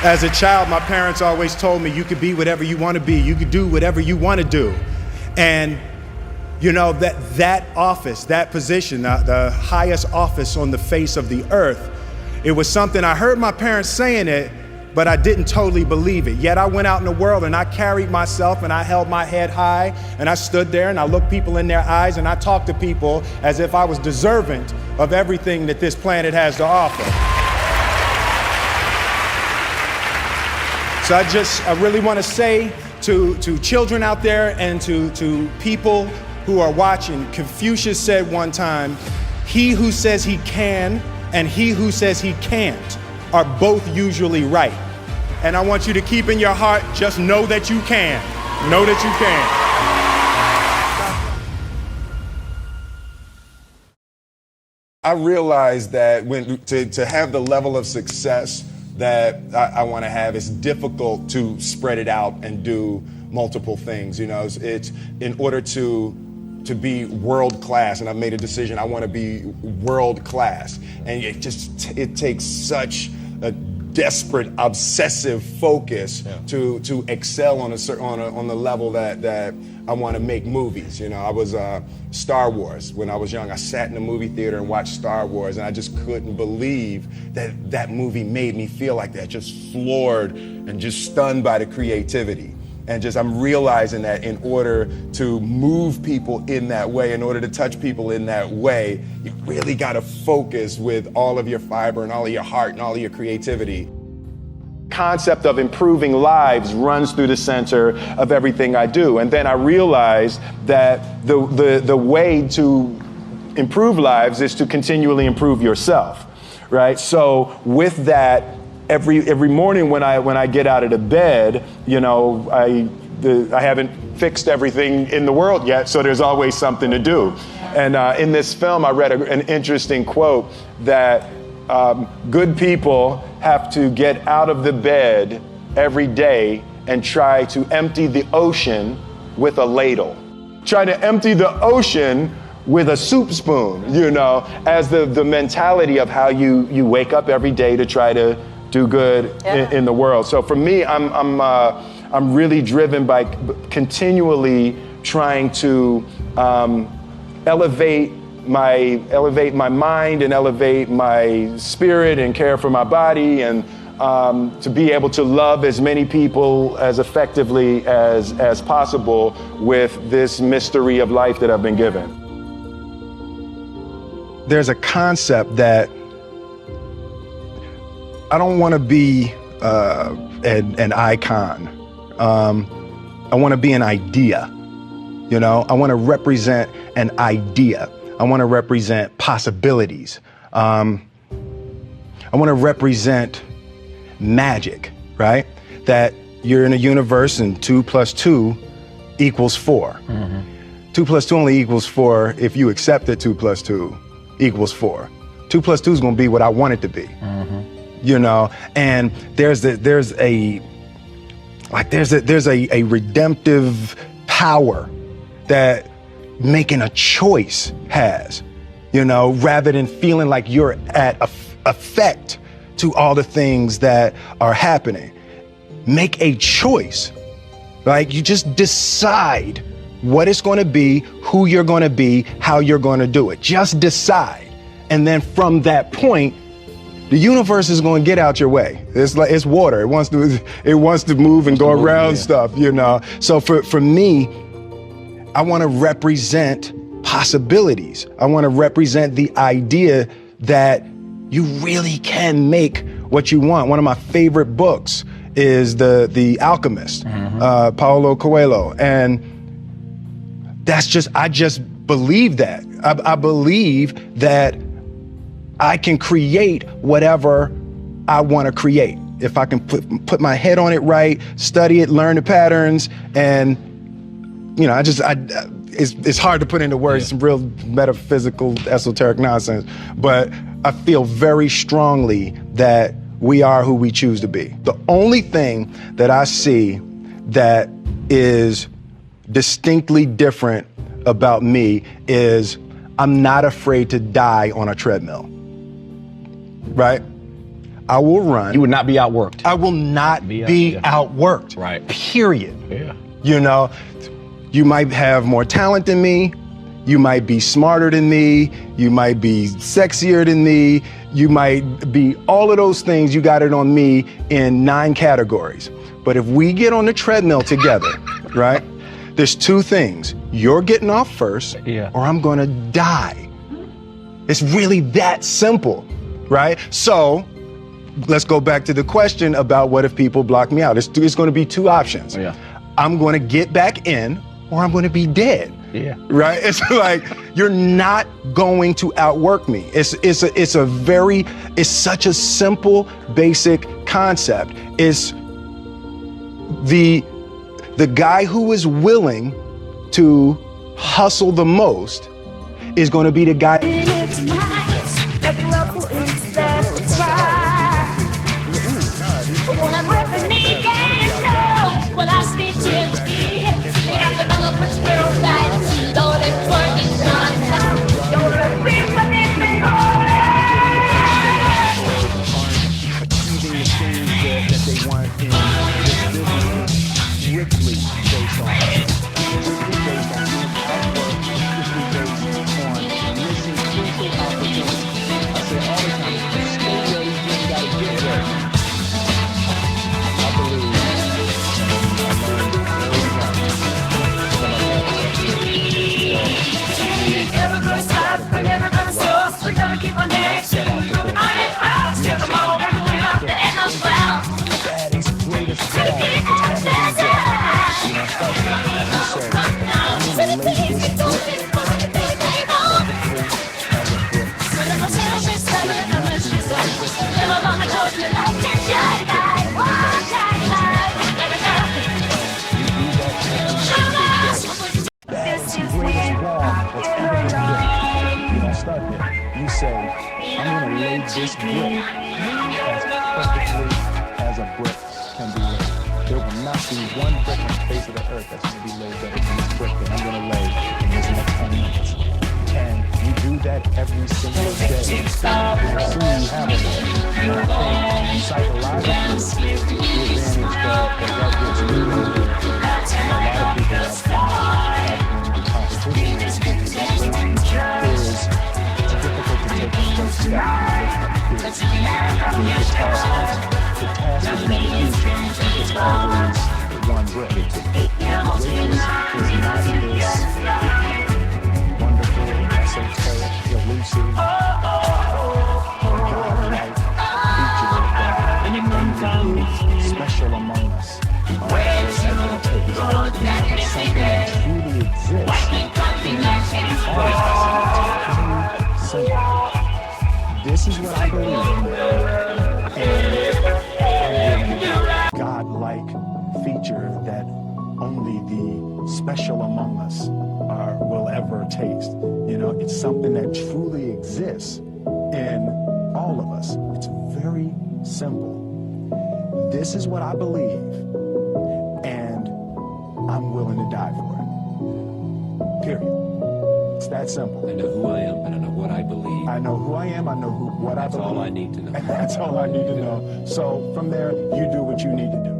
As a child, my parents always told me you could be whatever you want to be. You could do whatever you want to do. And you know, that office, that position, the highest office on the face of the earth, it was something I heard my parents saying it, but I didn't totally believe it. Yet I went out in the world and I carried myself and I held my head high and I stood there and I looked people in their eyes and I talked to people as if I was deserving of everything that this planet has to offer. So I really want to say to children out there and to people who are watching, Confucius said one time, he who says he can and he who says he can't are both usually right. And I want you to keep in your heart, just know that you can. Know that you can. I realized that to have the level of success that I want to have, it's difficult to spread it out and do multiple things. You know, it's in order to be world class, and I've made a decision, I want to be world class. And it takes such a desperate, obsessive focus to excel on the level that I want to make movies. You know, I was Star Wars when I was young. I sat in the movie theater and watched Star Wars, and I just couldn't believe that movie made me feel like that, just floored and just stunned by the creativity. And I'm realizing that in order to move people in that way, in order to touch people in that way, you really got to focus with all of your fiber and all of your heart and all of your creativity. Concept of improving lives runs through the center of everything I do. And then I realized that the way to improve lives is to continually improve yourself, right? So with that, every morning when I get out of the bed, you know, I haven't fixed everything in the world yet, so there's always something to do. And in this film, I read an interesting quote that good people have to get out of the bed every day and try to empty the ocean with a ladle. Try to empty the ocean with a soup spoon, you know, as the mentality of how you wake up every day to try to do good in the world. So for me, I'm really driven by continually trying to elevate my mind and elevate my spirit and care for my body, and to be able to love as many people as effectively as possible with this mystery of life that I've been given. There's a concept that I don't want to be an icon. I want to be an idea. You know, I want to represent an idea. I want to represent possibilities. I want to represent magic, right? That you're in a universe and 2 + 2 = 4. 2 + 2 only equals 4 if you accept that 2 + 2 = 4. 2 + 2 is going to be what I want it to be. You know, and there's a redemptive power that making a choice has, you know, rather than feeling like you're at effect to all the things that are happening. Make a choice. Like, you just decide what it's going to be, who you're going to be, how you're going to do it. Just decide. And then from that point, the universe is going to get out your way. It's water. It wants to move and go around stuff, you know. So for me, I want to represent possibilities. I want to represent the idea that you really can make what you want. One of my favorite books is The Alchemist, Paulo Coelho. And I just believe that. I believe that I can create whatever I want to create. If I can put my head on it right, study it, learn the patterns, and, you know, it's hard to put into words, some real metaphysical, esoteric nonsense, but I feel very strongly that we are who we choose to be. The only thing that I see that is distinctly different about me is I'm not afraid to die on a treadmill. Right? I will run. You would not be outworked. I will not be outworked. Right. Period. Yeah. You know, you might have more talent than me. You might be smarter than me. You might be sexier than me. You might be all of those things. You got it on me in 9 categories. But if we get on the treadmill together, right, there's 2 things. You're getting off first, or I'm going to die. It's really that simple, right? So let's go back to the question about what if people block me out. It's going to be 2 options. I'm going to get back in, or I'm going to be dead. Right? It's like, you're not going to outwork me. It's such a simple, basic concept. It's the guy who is willing to hustle the most is going to be the guy. You say, I'm going to lay this brick as perfectly as a brick can be laid. There will not be one brick on the face of the earth that's going to be laid better than this brick that I'm going to lay in this next 10 minutes. And you do that every single day. Soon you have it. And I think psychologically, the advantage that gives me and a lot of people have in competition is difficult to take the first step. The task is always one brick. Which is not this wonderful, esoteric, elusive, godlike feature that is special among us. It's something that truly exists in all of us. So, this is what I believe, and a godlike feature that only the special among us will ever taste. You know, it's something that truly exists in all of us. It's very simple. This is what I believe, and I'm willing to die for it. Period. It's that simple. I know who I am, and I know what I believe. I know who I am, I know what I believe. That's all I need to know. That's all I need to know. So from there, you do what you need to do.